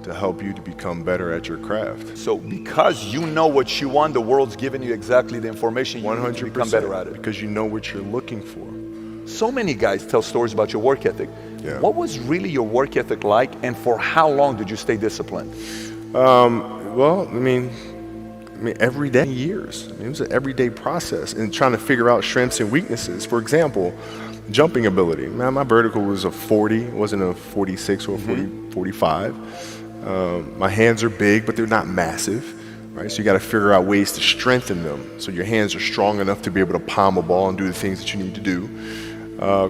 to help you to become better at your craft. So because you know what you want, the world's giving you exactly the information you need to become better at it. Because you know what you're looking for. So many guys tell stories about your work ethic. Yeah. What was really your work ethic like, and for how long did you stay disciplined? Well, I mean, every day, years. It was an everyday process and trying to figure out strengths and weaknesses. For example, jumping ability. Man, my vertical was a 40, it wasn't a 46 or a 45. My hands are big, but they're not massive, right? So you got to figure out ways to strengthen them so your hands are strong enough to be able to palm a ball and do the things that you need to do.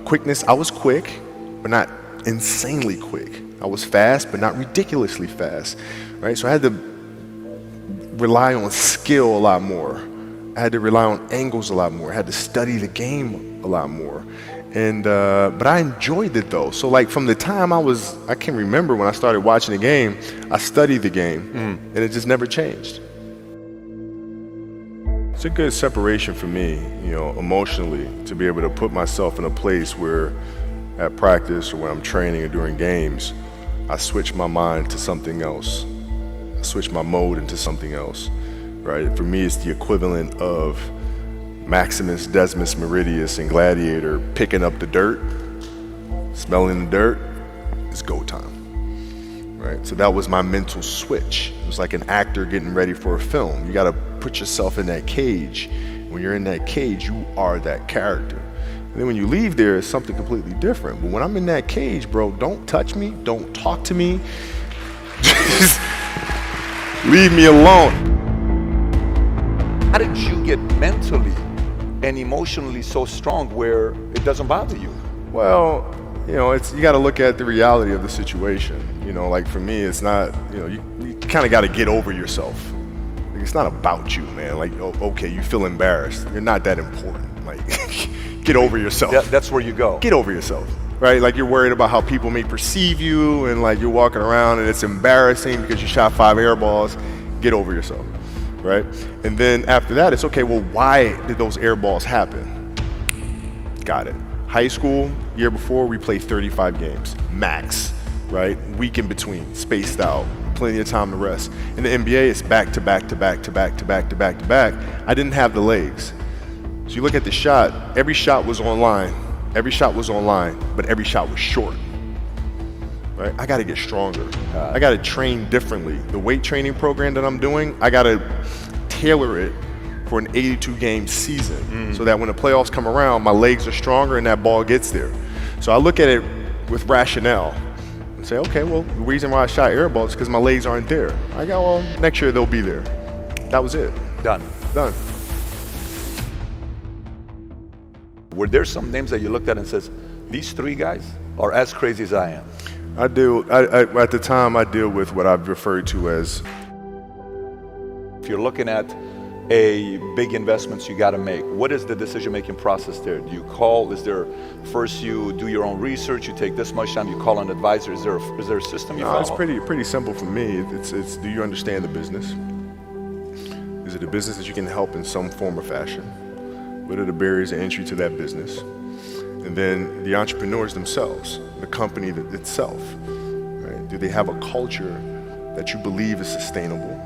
Quickness, I was quick, but not insanely quick. I was fast, but not ridiculously fast, right? So I had to rely on skill a lot more. I had to rely on angles a lot more. I had to study the game a lot more. And but I enjoyed it though. So like from the time I can remember when I started watching the game, I studied the game and it just never changed. It's a good separation for me, emotionally, to be able to put myself in a place where at practice or when I'm training or during games, I switch my mind to something else. I switch my mode into something else, right? For me, it's the equivalent of Maximus, Decimus, Meridius, and Gladiator picking up the dirt, smelling the dirt, it's go time, right? So that was my mental switch. It was like an actor getting ready for a film. You gotta put yourself in that cage. When you're in that cage, you are that character. And then when you leave there, it's something completely different. But when I'm in that cage, bro, don't touch me, don't talk to me, just leave me alone. How did you get mentally and emotionally so strong where it doesn't bother you? Well, you got to look at the reality of the situation. Like for me, it's not, you kind of got to get over yourself. Like, it's not about you, man. Like, okay, you feel embarrassed. You're not that important. Like, get over yourself. That's where you go. Get over yourself, right? Like you're worried about how people may perceive you and like you're walking around and it's embarrassing because you shot 5 air balls. Get over yourself. Right? And then after that, it's okay, well, why did those air balls happen? Got it. High school, year before, we played 35 games, max, right? Week in between, spaced out, plenty of time to rest. In the NBA, it's back to back to back to back to back to back to back. I didn't have the legs. So you look at the shot, every shot was online, but every shot was short. Right? I got to get stronger. I got to train differently. The weight training program that I'm doing, I got to tailor it for an 82-game season so that when the playoffs come around, my legs are stronger and that ball gets there. So I look at it with rationale and say, okay, well, the reason why I shot air balls is because my legs aren't there. I go, well, next year they'll be there. That was it. Done. Were there some names that you looked at and says, these 3 guys are as crazy as I am? At the time, I deal with what I've referred to as. If you're looking at a big investments you got to make, what is the decision-making process there? Do you call? Is there first you do your own research? You take this much time. You call an advisor. Is there a system you follow? It's pretty simple for me. It's do you understand the business? Is it a business that you can help in some form or fashion? What are the barriers of entry to that business? And then the entrepreneurs themselves, the company itself, right? Do they have a culture that you believe is sustainable?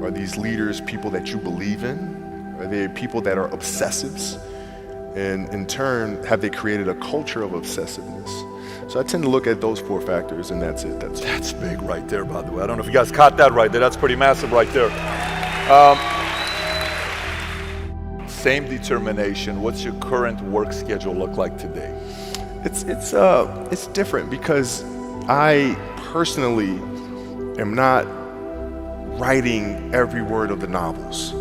Are these leaders people that you believe in? Are they people that are obsessives? And in turn, have they created a culture of obsessiveness? So I tend to look at those 4 factors, and that's it. That's big right there, by the way. I don't know if you guys caught that right there. That's pretty massive right there. Same determination. What's your current work schedule look like today? It's different because I personally am not writing every word of the novels.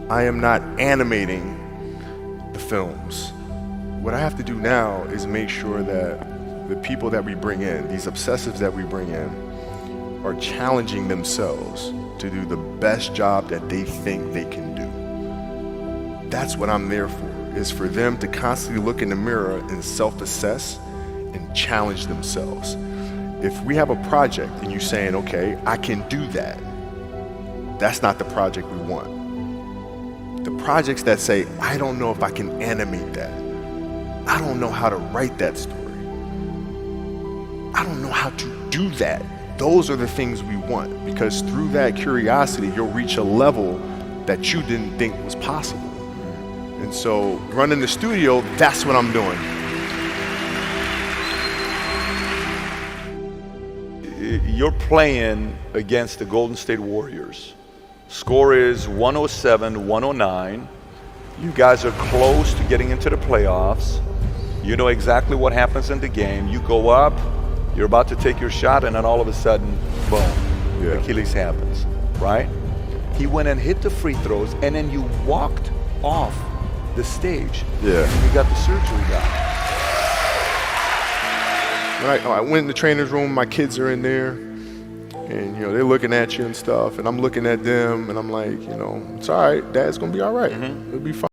I am not animating the films. What I have to do now is make sure that the people that we bring in, these obsessives that we bring in, are challenging themselves to do the best job that they think they can do. That's what I'm there for, is for them to constantly look in the mirror and self-assess and challenge themselves. If we have a project and you're saying, okay, I can do that, that's not the project we want. The projects that say, I don't know if I can animate that. I don't know how to write that story. I don't know how to do that. those are the things we want, because through that curiosity, you'll reach a level that you didn't think was possible. And so running the studio, that's what I'm doing. You're playing against the Golden State Warriors. Score is 107-109. You guys are close to getting into the playoffs. You know exactly what happens in the game. You go up, you're about to take your shot, and then all of a sudden, boom, Achilles happens, right? He went and hit the free throws, and then you walked off the stage. Yeah. And you got the surgery done. I went in the trainer's room, my kids are in there, and they're looking at you and stuff, and I'm looking at them, and I'm like, it's all right, Dad's gonna be all right. It'll be fine.